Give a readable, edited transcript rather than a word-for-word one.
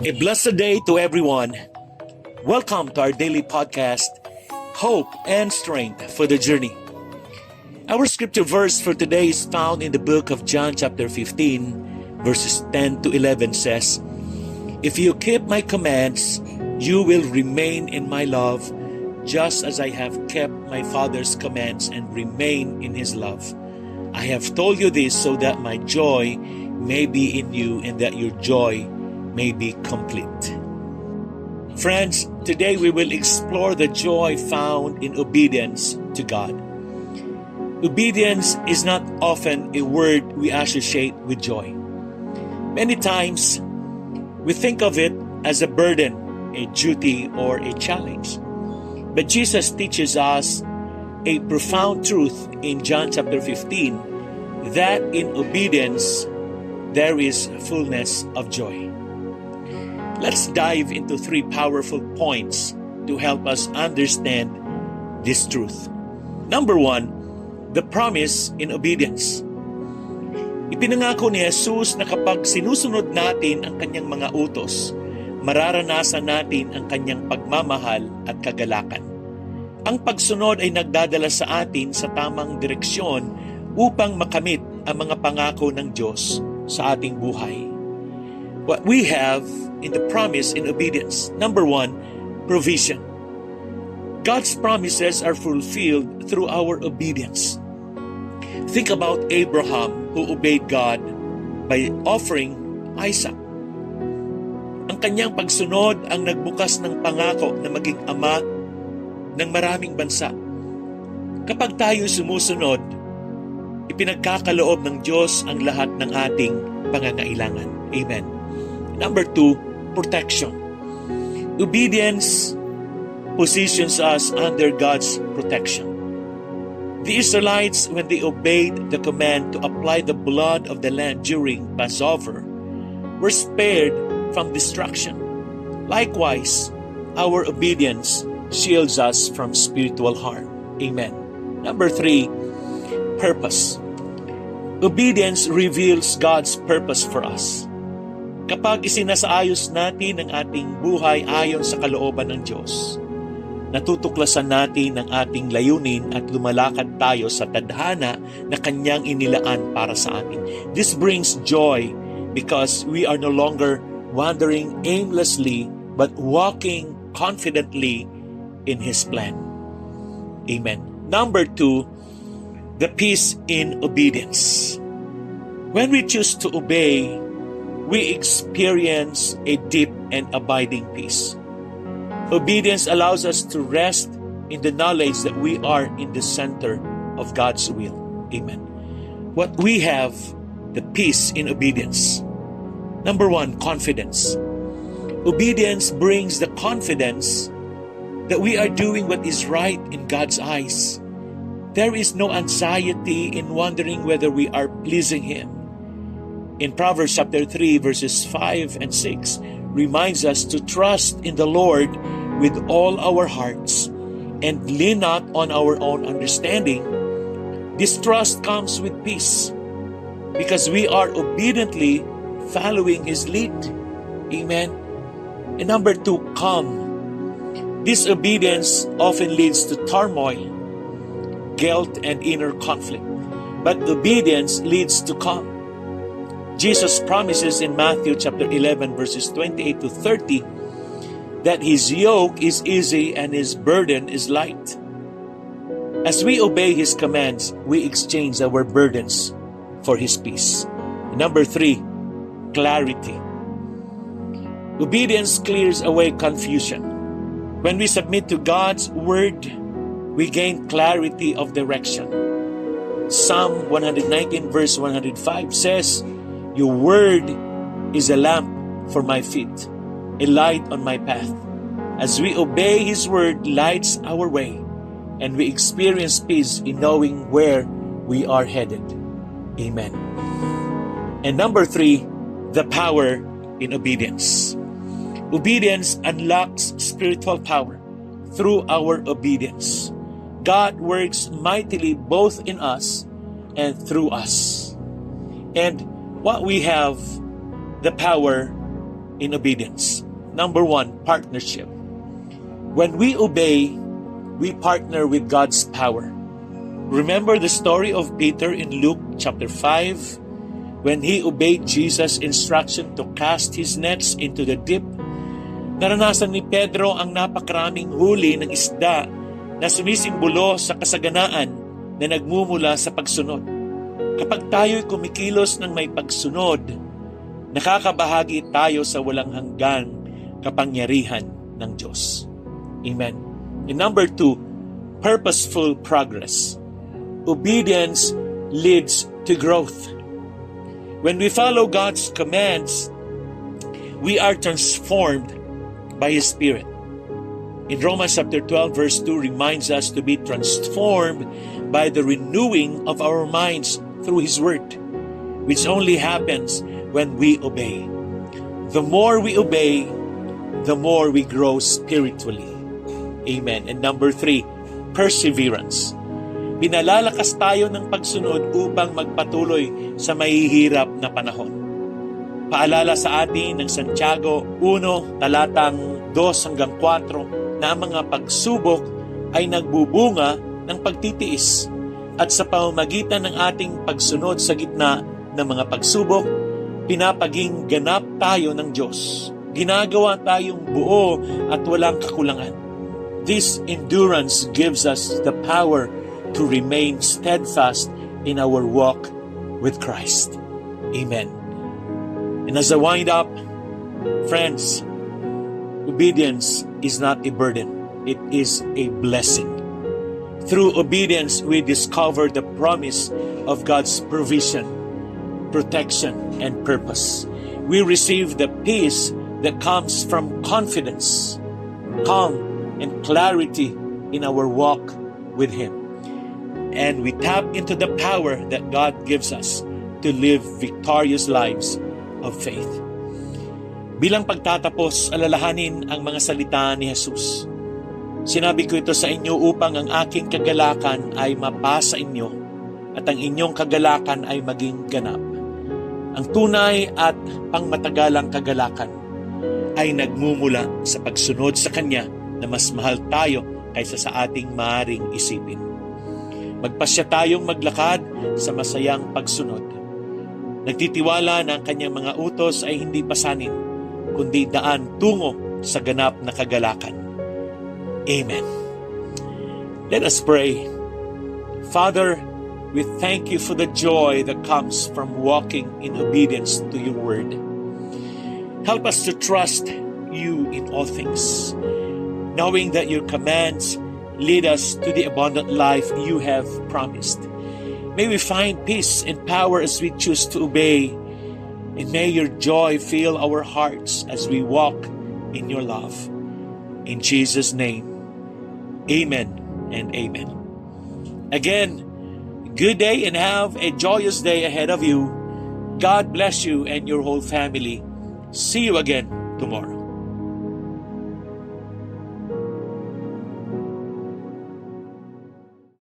A blessed day to everyone. Welcome to our daily podcast, Hope and Strength for the Journey. Our scripture verse for today is found in the book of John chapter 15, verses 10 to 11 says, "If you keep my commands, you will remain in my love, just as I have kept my Father's commands and remain in His love. I have told you this so that my joy may be in you and that your joy may be complete." Friends, today we will explore the joy found in obedience to God. Obedience is not often a word we associate with joy. Many times, we think of it as a burden, a duty, or a challenge. But Jesus teaches us a profound truth in John chapter 15, that in obedience, there is fullness of joy. Let's dive into 3 powerful points to help us understand this truth. Number 1, the promise in obedience. Ipinangako ni Jesus na kapag sinusunod natin ang kanyang mga utos, mararanasan natin ang kanyang pagmamahal at kagalakan. Ang pagsunod ay nagdadala sa atin sa tamang direksyon upang makamit ang mga pangako ng Diyos sa ating buhay. What we have in the promise in obedience. Number 1, provision. God's promises are fulfilled through our obedience. Think about Abraham who obeyed God by offering Isaac. Ang kanyang pagsunod ang nagbukas ng pangako na maging ama ng maraming bansa. Kapag tayo sumusunod, ipinagkakaloob ng Diyos ang lahat ng ating pangangailangan. Amen. Number 2, protection. Obedience positions us under God's protection. The Israelites, when they obeyed the command to apply the blood of the lamb during Passover, were spared from destruction. Likewise, our obedience shields us from spiritual harm. Amen. Number 3, purpose. Obedience reveals God's purpose for us. Kapag isinasaayos natin ang ating buhay ayon sa kalooban ng Diyos, natutuklasan natin ang ating layunin at lumalakad tayo sa tadhana na Kanyang inilaan para sa atin. This brings joy because we are no longer wandering aimlessly but walking confidently in His plan. Amen. Number 2, the peace in obedience. When we choose to obey, we experience a deep and abiding peace. Obedience allows us to rest in the knowledge that we are in the center of God's will. Amen. What we have, the peace in obedience. Number 1, confidence. Obedience brings the confidence that we are doing what is right in God's eyes. There is no anxiety in wondering whether we are pleasing Him. In Proverbs chapter 3, verses 5 and 6, reminds us to trust in the Lord with all our hearts and lean not on our own understanding. This trust comes with peace because we are obediently following His lead. Amen. And number 2, calm. Disobedience often leads to turmoil, guilt, and inner conflict. But obedience leads to calm. Jesus promises in Matthew chapter 11 verses 28 to 30 that His yoke is easy and His burden is light. As we obey His commands, we exchange our burdens for His peace. Number 3, clarity. Obedience clears away confusion. When we submit to God's word, we gain clarity of direction. Psalm 119 verse 105 says, "Your word is a lamp for my feet, a light on my path." As we obey His word lights our way, and we experience peace in knowing where we are headed. Amen. And number 3, the power in obedience. Obedience unlocks spiritual power through our obedience. God works mightily both in us and through us. And what we have, the power in obedience. Number 1, partnership. When we obey, we partner with God's power. Remember the story of Peter in Luke chapter 5, when he obeyed Jesus' instruction to cast his nets into the deep. Naranasan ni Pedro ang napakaraming huli ng isda na sumisimbolo sa kasaganaan na nagmumula sa pagsunod. Kapag tayo'y kumikilos ng may pagsunod, nakakabahagi tayo sa walang hanggang kapangyarihan ng Diyos. Amen. And number 2, purposeful progress. Obedience leads to growth. When we follow God's commands, we are transformed by His Spirit. In Romans chapter 12 verse 2 reminds us to be transformed by the renewing of our minds through His Word, which only happens when we obey. The more we obey, the more we grow spiritually. Amen. And number 3, perseverance. Pinalalakas tayo ng pagsunod upang magpatuloy sa mahihirap na panahon. Paalala sa atin ng Santiago 1, talatang 2 hanggang 4, na ang mga pagsubok ay nagbubunga ng pagtitiis. At sa pamamagitan ng ating pagsunod sa gitna ng mga pagsubok, pinapaging ganap tayo ng Diyos. Ginagawa tayong buo at walang kakulangan. This endurance gives us the power to remain steadfast in our walk with Christ. Amen. And as I wind up, friends, obedience is not a burden. It is a blessing. Through obedience, we discover the promise of God's provision, protection, and purpose. We receive the peace that comes from confidence, calm, and clarity in our walk with Him. And we tap into the power that God gives us to live victorious lives of faith. Bilang pagtatapos, alalahanin ang mga salita ni Jesus. Sinabi ko ito sa inyo upang ang aking kagalakan ay mapasa inyo at ang inyong kagalakan ay maging ganap. Ang tunay at pangmatagalang kagalakan ay nagmumula sa pagsunod sa Kanya na mas mahal tayo kaysa sa ating maaring isipin. Magpasya tayong maglakad sa masayang pagsunod. Nagtitiwala na ang Kanyang mga utos ay hindi pasanin, kundi daan tungo sa ganap na kagalakan. Amen. Let us pray. Father, we thank You for the joy that comes from walking in obedience to Your word. Help us to trust You in all things, knowing that Your commands lead us to the abundant life You have promised. May we find peace and power as we choose to obey, and may Your joy fill our hearts as we walk in Your love. In Jesus' name, amen and amen. Again, good day and have a joyous day ahead of you. God bless you and your whole family. See you again tomorrow.